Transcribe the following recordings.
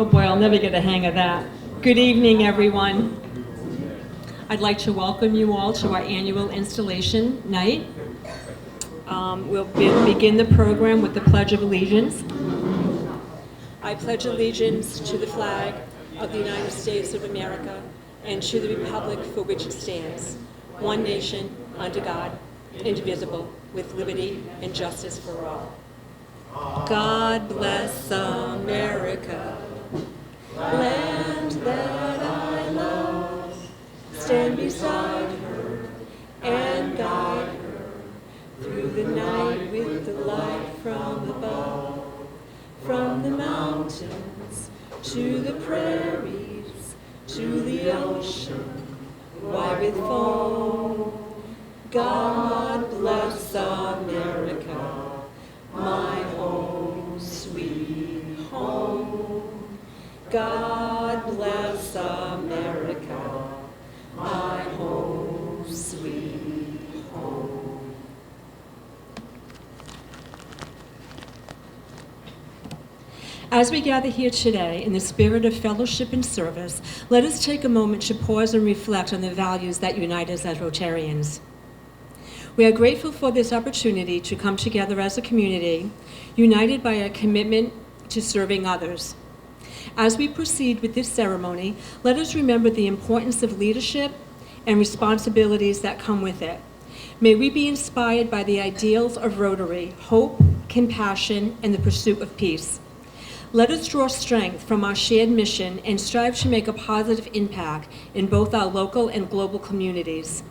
boy, I'll never get the hang of that. Good evening, everyone. I'd like to welcome you all to our annual installation night. We'll begin the program with the Pledge of Allegiance. I pledge allegiance to the flag of the United States of America and to the republic for which it stands, one nation, under God, indivisible, with liberty and justice for all. God bless America, land that I love. Stand beside her and guide her through the night with the light from above. From the mountains to the prairies to the ocean, white with foam. God bless America, my home, sweet home. God bless America, my home, sweet home. As we gather here today in the spirit of fellowship and service, let us take a moment to pause and reflect on the values that unite us as Rotarians. We are grateful for this opportunity to come together as a community, united by a commitment to serving others. As we proceed with this ceremony, let us remember the importance of leadership and responsibilities that come with it. May we be inspired by the ideals of Rotary, hope, compassion, and the pursuit of peace. Let us draw strength from our shared mission and strive to make a positive impact in both our local and global communities.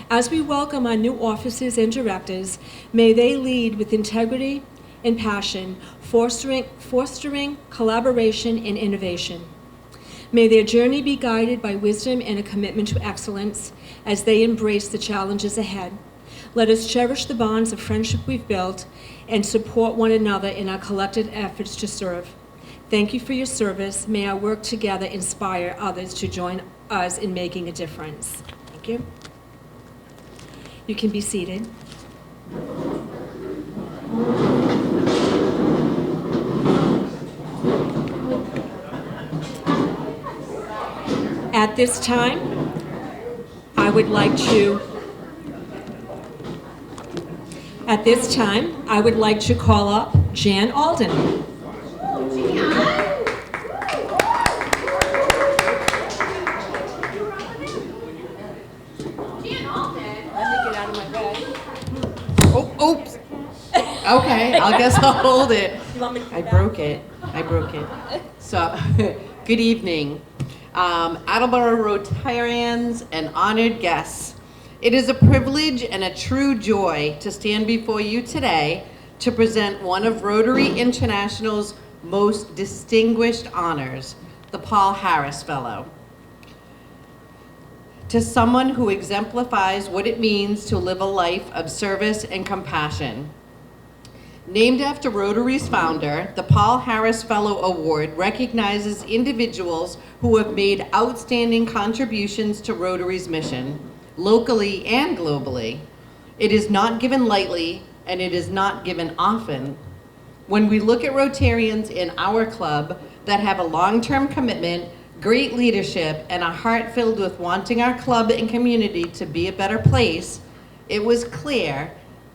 As we welcome our new officers and directors, may they lead with integrity and passion, fostering collaboration and innovation. May their journey be guided by wisdom and a commitment to excellence as they embrace the challenges ahead. Let us cherish the bonds of friendship we've built and support one another in our collective efforts to serve. Thank you for your service. May our work together inspire others to join us in making a difference. Thank you. You can be seated. At this time, I would like to call up Jann Alden. Oops. Okay, I guess I'll hold it. I broke it. So, good evening. Attleboro Rotarians and honored guests. It is a privilege and a true joy to stand before you today to present one of Rotary International's most distinguished honors, the Paul Harris Fellow. To someone who exemplifies what it means to live a life of service and compassion. Named after Rotary's founder, the Paul Harris Fellow Award recognizes individuals who have made outstanding contributions to Rotary's mission, locally and globally. It is not given lightly, and it is not given often. When we look at Rotarians in our club that have a long-term commitment, great leadership, and a heart filled with wanting our club and community to be a better place, it was clear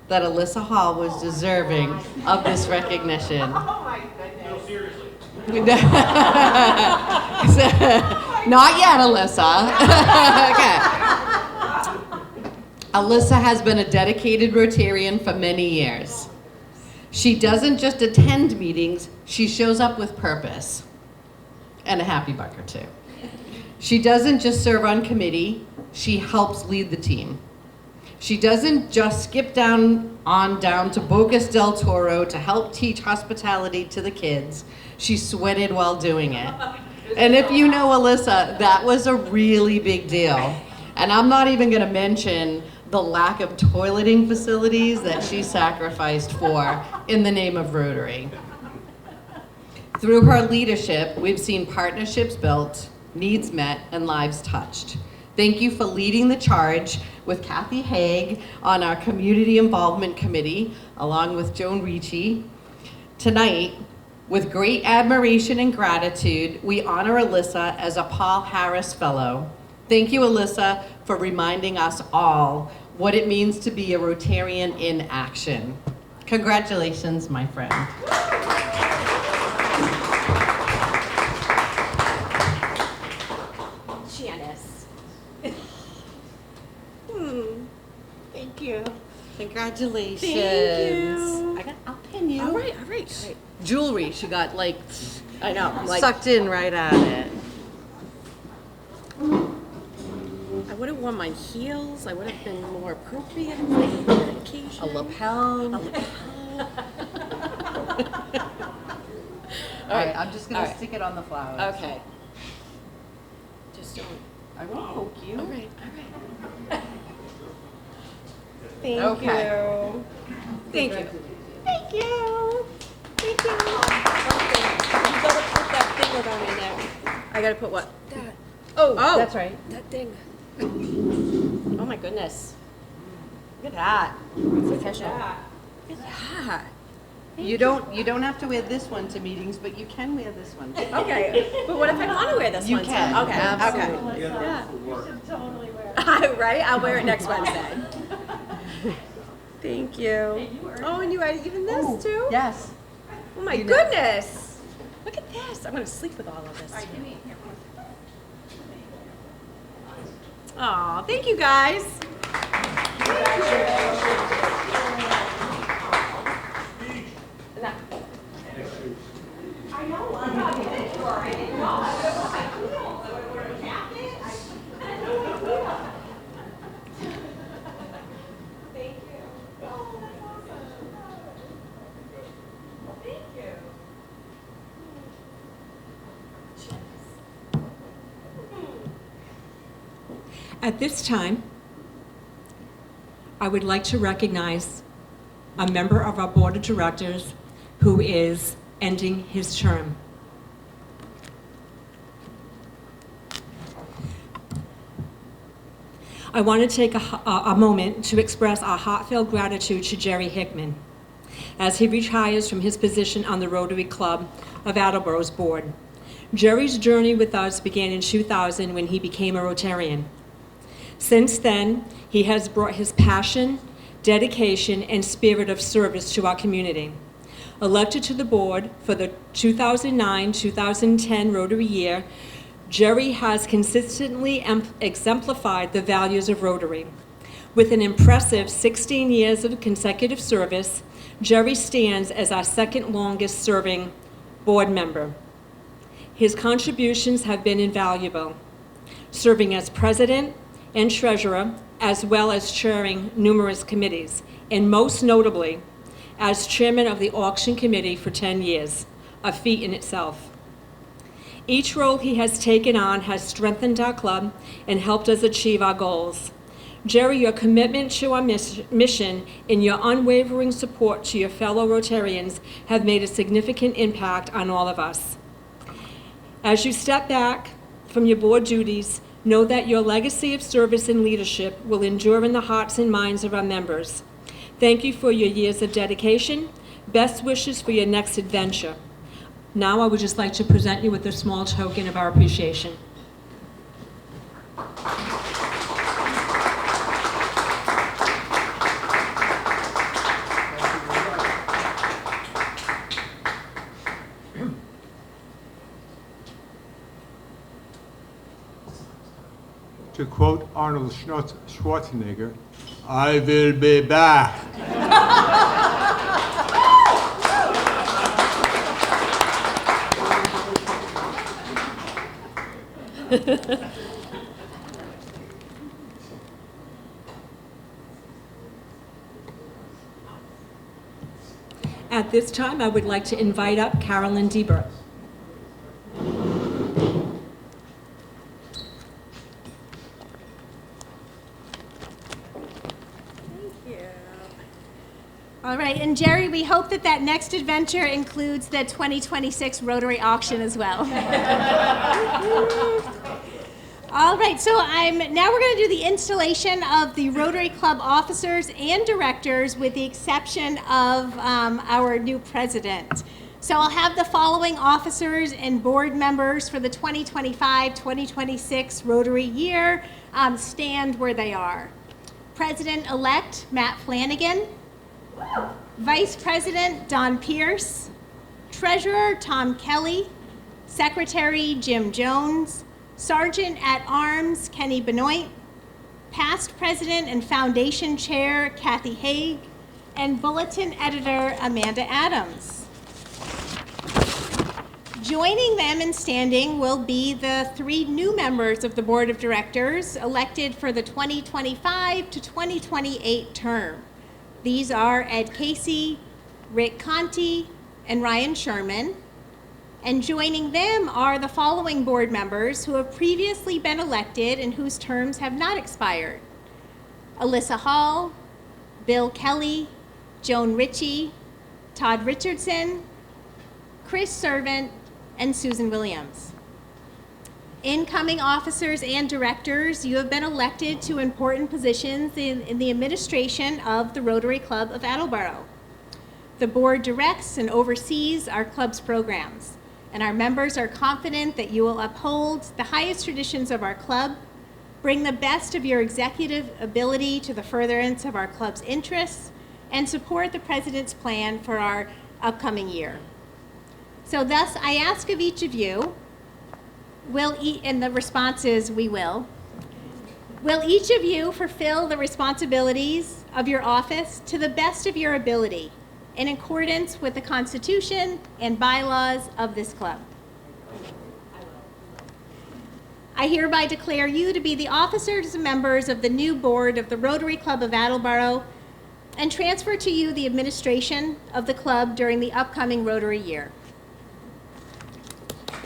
that Alyssa Hall was deserving of this recognition. Oh my goodness. No, seriously. Not yet, Alyssa. Okay. Alyssa has been a dedicated Rotarian for many years. She doesn't just attend meetings, she shows up with purpose. And a happy buck or two. She doesn't just serve on committee, she helps lead the team. She doesn't just skip down to Bocas del Toro to help teach hospitality to the kids. She sweated while doing it. And if you know Alyssa, that was a really big deal. And I'm not even gonna mention the lack of toileting facilities that she sacrificed for in the name of Rotary. Through her leadership, we've seen partnerships built, needs met, and lives touched. Thank you for leading the charge with Kathi Hague on our Community Involvement Committee, along with Joan Ricci. Tonight, With great admiration and gratitude, we honor Alyssa as a Paul Harris Fellow. Thank you, Alyssa, for reminding us all what it means to be a Rotarian in action. Congratulations, my friend. Janice. Thank you. Congratulations. Thank you. I'll pin you. All right. Jewelry, she got like I know. I'm like, sucked in right at it. I would have worn my heels. I would have been more appropriate for the occasion. A lapel. All All right, I'm just gonna All right. stick it on the flowers. Okay. Just don't. I won't poke you. All right. Thank Okay. you. Thank you. Thank you. Thank you. You gotta put that thing around your neck. I gotta put what? That. Oh, That's right. that thing. Oh my goodness. Look at that. It's official. Look at that. You don't have to wear this one to meetings, but you can wear this one. Okay. But what if I want to wear this You one? can. Okay. Absolutely. Okay. Yeah. You should totally wear it. Right? I'll wear it next Wednesday. Thank you. Oh, and you had even this too? Yes. Oh my You know- goodness. Look at this. I'm going to sleep with all of this. Oh, thank you guys. At this time, I would like to recognize a member of our board of directors who is ending his term. I want to take a moment to express our heartfelt gratitude to Gerry Hickman as he retires from his position on the Rotary Club of Attleboro's board. Gerry's journey with us began in 2000 when he became a Rotarian. Since then, he has brought his passion, dedication, and spirit of service to our community. Elected to the board for the 2009-2010 Rotary year, Gerry has consistently exemplified the values of Rotary. With an impressive 16 years of consecutive service, Gerry stands as our second longest serving board member. His contributions have been invaluable, serving as president and treasurer, as well as chairing numerous committees, and most notably, as chairman of the auction committee for 10 years, a feat in itself. Each role he has taken on has strengthened our club and helped us achieve our goals. Gerry, your commitment to our mission and your unwavering support to your fellow Rotarians have made a significant impact on all of us. As you step back from your board duties, know that your legacy of service and leadership will endure in the hearts and minds of our members. Thank you for your years of dedication. Best wishes for your next adventure. Now I would just like to present you with a small token of our appreciation. To quote Arnold Schwarzenegger, I will be back. At this time, I would like to invite up Carolyn Dibbert. All right, and Gerry, we hope that that next adventure includes the 2026 Rotary auction as well. All right, so now we're going to do the installation of the Rotary Club officers and directors with the exception of our new president. So I'll have the following officers and board members for the 2025-2026 Rotary year stand where they are. President-elect Matt Flanagan, Vice President Don Pierce, Treasurer Tom Kelly, Secretary Jim Jones, Sergeant at Arms Kenny Benoit, Past President and Foundation Chair Kathi Hague, and Bulletin Editor Amanda Adams. Joining them in standing will be the 3 new members of the Board of Directors elected for the 2025 to 2028 term. These are Ed Casey, Rick Conti, and Ryan Sherman. And joining them are the following board members who have previously been elected and whose terms have not expired: Alyssa Hall, Bill Kelly, Joan Ritchie, Todd Richardson, Chris Servant, and Susan Williams. Incoming officers and directors, you have been elected to important positions in the administration of the Rotary Club of Attleboro. The board directs and oversees our club's programs, and our members are confident that you will uphold the highest traditions of our club, bring the best of your executive ability to the furtherance of our club's interests, and support the President's plan for our upcoming year. So thus, I ask of each of you, and the response is we will each of you fulfill the responsibilities of your office to the best of your ability in accordance with the Constitution and bylaws of this club? I hereby declare you to be the officers and members of the new board of the Rotary Club of Attleboro and transfer to you the administration of the club during the upcoming Rotary year.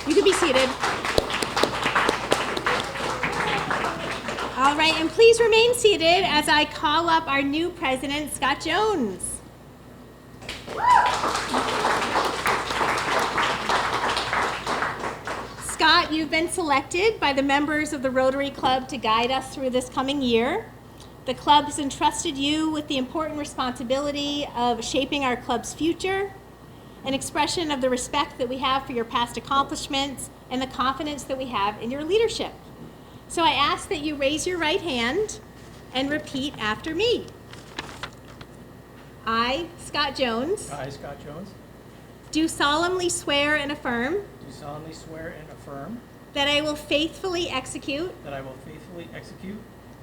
You can be seated. All right, and please remain seated as I call up our new president, Scott Jones. Scott, you've been selected by the members of the Rotary Club to guide us through this coming year. The club has entrusted you with the important responsibility of shaping our club's future, an expression of the respect that we have for your past accomplishments and the confidence that we have in your leadership. So I ask that you raise your right hand and repeat after me. I, Scott Jones, I, Scott Jones, do solemnly swear and affirm do solemnly swear and affirm that I will faithfully execute that I will faithfully execute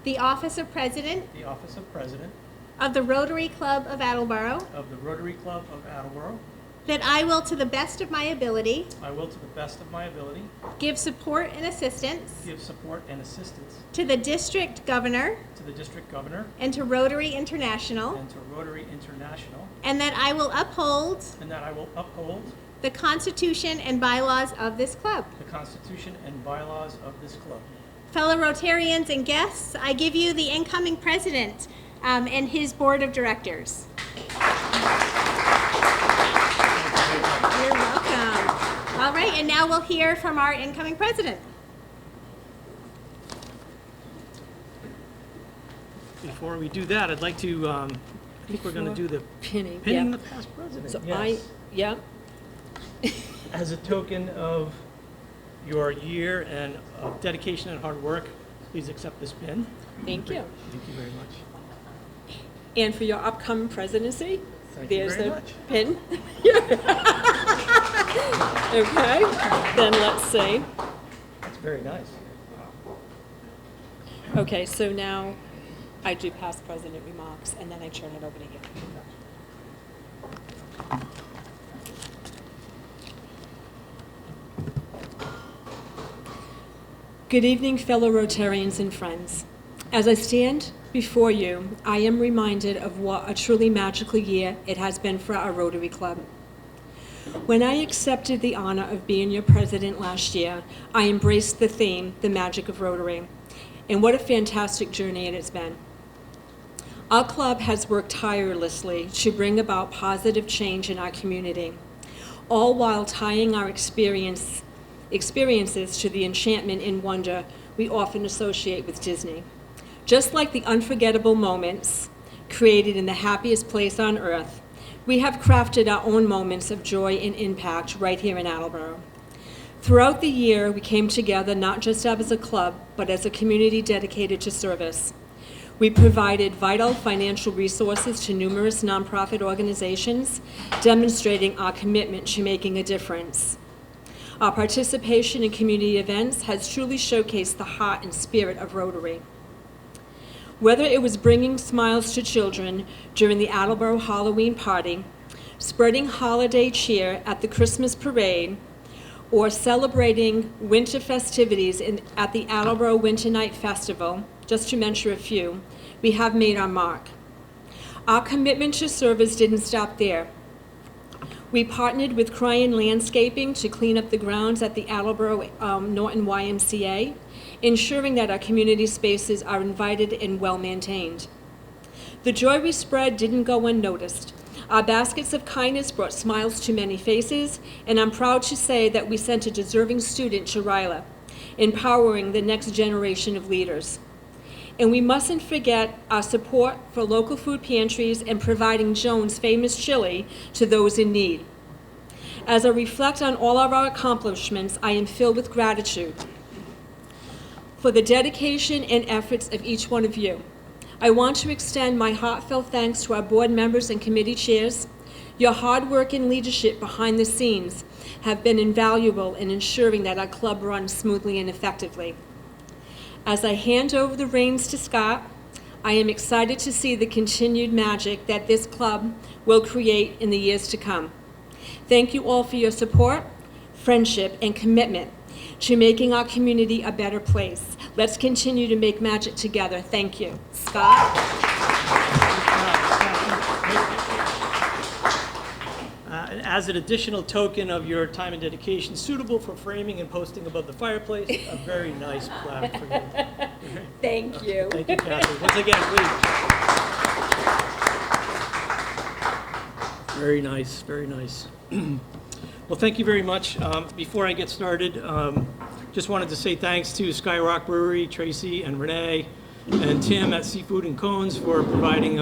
the office of President the office of President of the Rotary Club of Attleboro, of the Rotary Club of Attleboro. that I will, to the best of my ability, I will, to the best of my ability, give support and assistance give support and assistance to the District Governor to the District Governor and to Rotary International, and to Rotary International, and that I will uphold and that I will uphold the Constitution and bylaws of this club. the Constitution and bylaws of this club. Fellow Rotarians and guests, I give you the incoming president and his board of directors. You're welcome. All right, and now we'll hear from our incoming president. Before we do that, I'd like to, I think we're going to do the Pinning, pinning yeah. the past president. So Yes. yeah, As a token of your year and of dedication and hard work, please accept this pin. thank you. Thank you very much. And for your upcoming presidency, Thank you there's very the much. pin. Okay, then let's see. That's very nice. Okay, so now I do past president remarks, and then I turn it over to you. Good evening, fellow Rotarians and friends. As I stand before you, I am reminded of what a truly magical year it has been for our Rotary Club. When I accepted the honor of being your president last year, I embraced the theme, the magic of Rotary. And what a fantastic journey it has been. Our club has worked tirelessly to bring about positive change in our community, all while tying our experiences to the enchantment and wonder we often associate with Disney. Just like the unforgettable moments created in the happiest place on earth, we have crafted our own moments of joy and impact right here in Attleboro. Throughout the year, we came together not just as a club, but as a community dedicated to service. We provided vital financial resources to numerous nonprofit organizations, demonstrating our commitment to making a difference. Our participation in community events has truly showcased the heart and spirit of Rotary. Whether it was bringing smiles to children during the Attleboro Halloween party, spreading holiday cheer at the Christmas parade, or celebrating winter festivities at the Attleboro Winter Night Festival, just to mention a few, we have made our mark. Our commitment to service didn't stop there. We partnered with Cryan Landscaping to clean up the grounds at the Attleboro Norton YMCA, ensuring that our community spaces are invited and well-maintained. The joy we spread didn't go unnoticed. Our baskets of kindness brought smiles to many faces, and I'm proud to say that we sent a deserving student to RILA, empowering the next generation of leaders. And we mustn't forget our support for local food pantries and providing Joan's famous chili to those in need. As I reflect on all of our accomplishments, I am filled with gratitude for the dedication and efforts of each one of you. I want to extend my heartfelt thanks to our board members and committee chairs. Your hard work and leadership behind the scenes have been invaluable in ensuring that our club runs smoothly and effectively. As I hand over the reins to Scott, I am excited to see the continued magic that this club will create in the years to come. Thank you all for your support, friendship, and commitment to making our community a better place. Let's continue to make magic together. Thank you. Scott? And as an additional token of your time and dedication, suitable for framing and posting above the fireplace, a very nice plaque for you. Thank you. Thank you, Kathy. Once again, please. Very nice, very nice. Well, thank you very much. Before I get started, just wanted to say thanks to Skyrock Brewery, Tracy and Renee, and Tim at Seafood and Cones for providing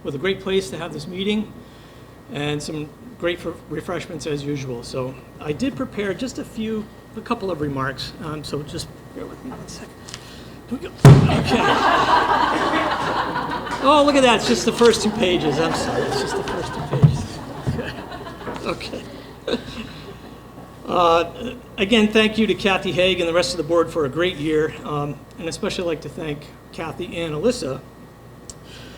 with a great place to have this meeting, and some great refreshments as usual. So I did prepare just a couple of remarks, so just bear with me 1 second. Here we go. Okay. Oh, look at that, it's just the first 2 pages. I'm sorry, it's just the first 2 pages. Okay. Again, thank you to Kathi, Hague, and the rest of the board for a great year, and especially like to thank Kathi and Alyssa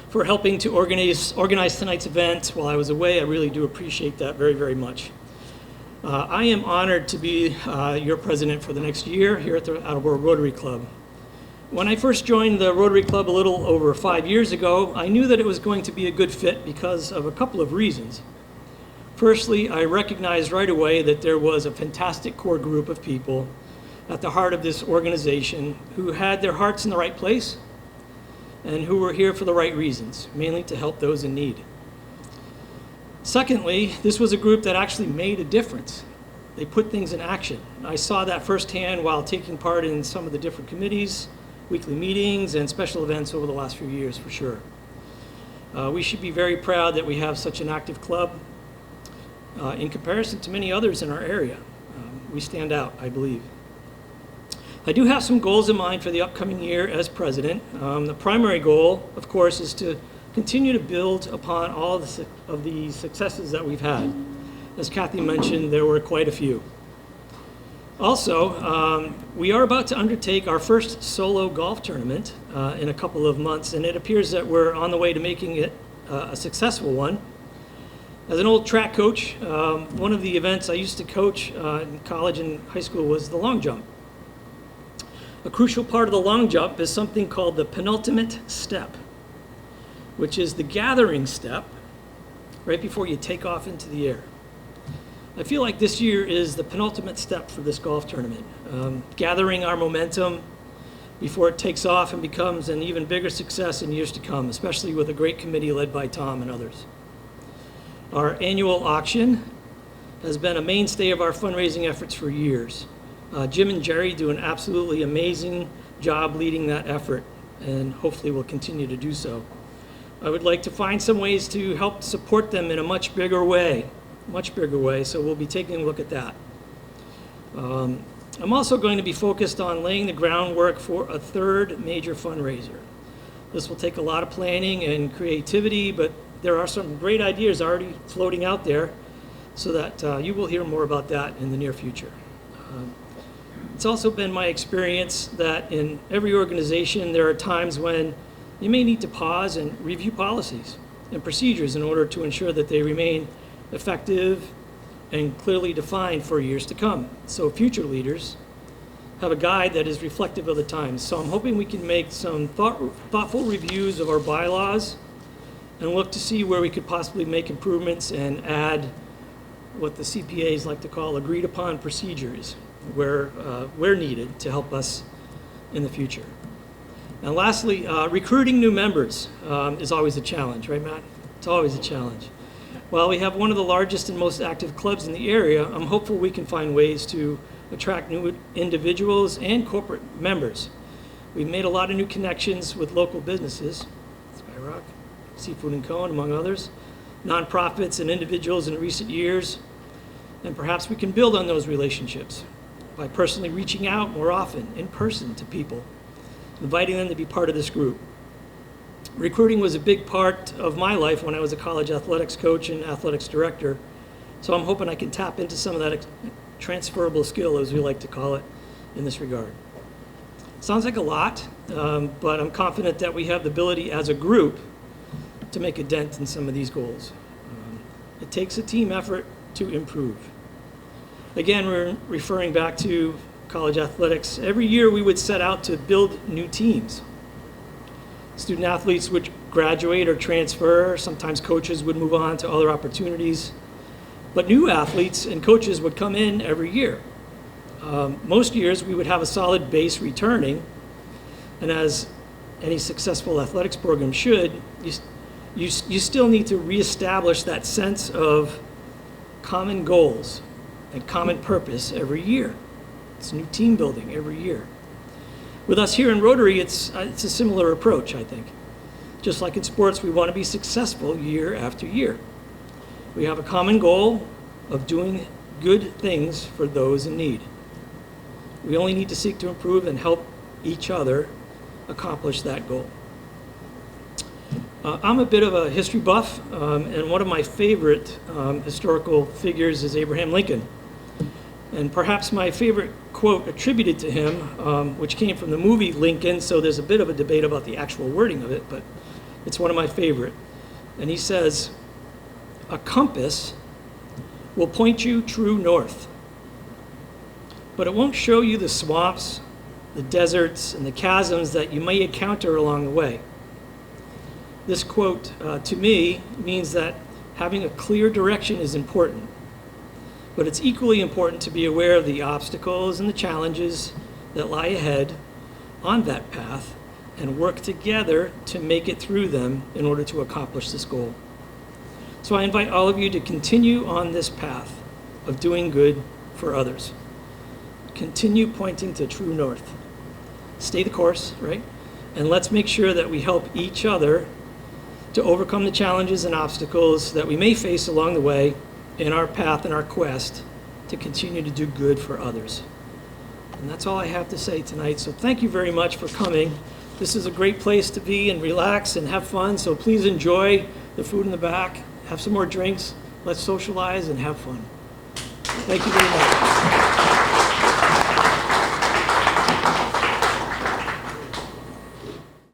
for helping to organize tonight's event while I was away. I really do appreciate that very, very much. I am honored to be your president for the next year here at the Attleboro Rotary Club. When I first joined the Rotary Club a little over 5 years ago, I knew that it was going to be a good fit because of a couple of reasons. Firstly, I recognized right away that there was a fantastic core group of people at the heart of this organization who had their hearts in the right place and who were here for the right reasons, mainly to help those in need. Secondly, this was a group that actually made a difference. They put things in action. I saw that firsthand while taking part in some of the different committees, weekly meetings, and special events over the last few years, for sure. We should be very proud that we have such an active club. In comparison to many others in our area, we stand out, I believe. I do have some goals in mind for the upcoming year as president. The primary goal, of course, is to continue to build upon all of the successes that we've had. As Kathi mentioned, there were quite a few. Also, we are about to undertake our first solo golf tournament in a couple of months, and it appears that we're on the way to making it a successful one. As an old track coach, one of the events I used to coach in college and high school was the long jump. A crucial part of the long jump is something called the penultimate step, which is the gathering step right before you take off into the air. I feel like this year is the penultimate step for this golf tournament, gathering our momentum before it takes off and becomes an even bigger success in years to come, especially with a great committee led by Tom and others. Our annual auction has been a mainstay of our fundraising efforts for years. Jim and Gerry do an absolutely amazing job leading that effort, and hopefully will continue to do so. I would like to find some ways to help support them in a much bigger way, so we'll be taking a look at that. I'm also going to be focused on laying the groundwork for a third major fundraiser. This will take a lot of planning and creativity, but there are some great ideas already floating out there, so that you will hear more about that in the near future. It's also been my experience that in every organization there are times when you may need to pause and review policies and procedures in order to ensure that they remain effective and clearly defined for years to come. So future leaders have a guide that is reflective of the times. So I'm hoping we can make some thoughtful reviews of our bylaws and look to see where we could possibly make improvements and add what the CPAs like to call agreed upon procedures where needed to help us in the future. And lastly, recruiting new members is always a challenge, right, Matt? It's always a challenge. While we have one of the largest and most active clubs in the area, I'm hopeful we can find ways to attract new individuals and corporate members. We've made a lot of new connections with local businesses, Skyrock, Seafood & Co., among others, nonprofits and individuals in recent years, and perhaps we can build on those relationships by personally reaching out more often in person to people, inviting them to be part of this group. Recruiting was a big part of my life when I was a college athletics coach and athletics director, so I'm hoping I can tap into some of that transferable skill, as we like to call it, in this regard. Sounds like a lot, but I'm confident that we have the ability as a group to make a dent in some of these goals. It takes a team effort to improve. Again, we're referring back to college athletics. Every year we would set out to build new teams. Student athletes would graduate or transfer. Sometimes coaches would move on to other opportunities. But new athletes and coaches would come in every year. Most years we would have a solid base returning, and as any successful athletics program should, you still need to reestablish that sense of common goals and common purpose every year. It's new team building every year. With us here in Rotary, it's a similar approach, I think. Just like in sports, we want to be successful year after year. We have a common goal of doing good things for those in need. We only need to seek to improve and help each other accomplish that goal. I'm a bit of a history buff, and one of my favorite historical figures is Abraham Lincoln. And perhaps my favorite quote attributed to him, which came from the movie Lincoln, so there's a bit of a debate about the actual wording of it, but it's one of my favorite. And he says, "A compass will point you true north, but it won't show you the swamps, the deserts, and the chasms that you may encounter along the way." This quote, to me, means that having a clear direction is important, but it's equally important to be aware of the obstacles and the challenges that lie ahead on that path and work together to make it through them in order to accomplish this goal. So I invite all of you to continue on this path of doing good for others. Continue pointing to true north. Stay the course, right? And let's make sure that we help each other to overcome the challenges and obstacles that we may face along the way in our path and our quest to continue to do good for others. And that's all I have to say tonight. So thank you very much for coming. This is a great place to be and relax and have fun. So please enjoy the food in the back. Have some more drinks. Let's socialize and have fun. Thank you very much.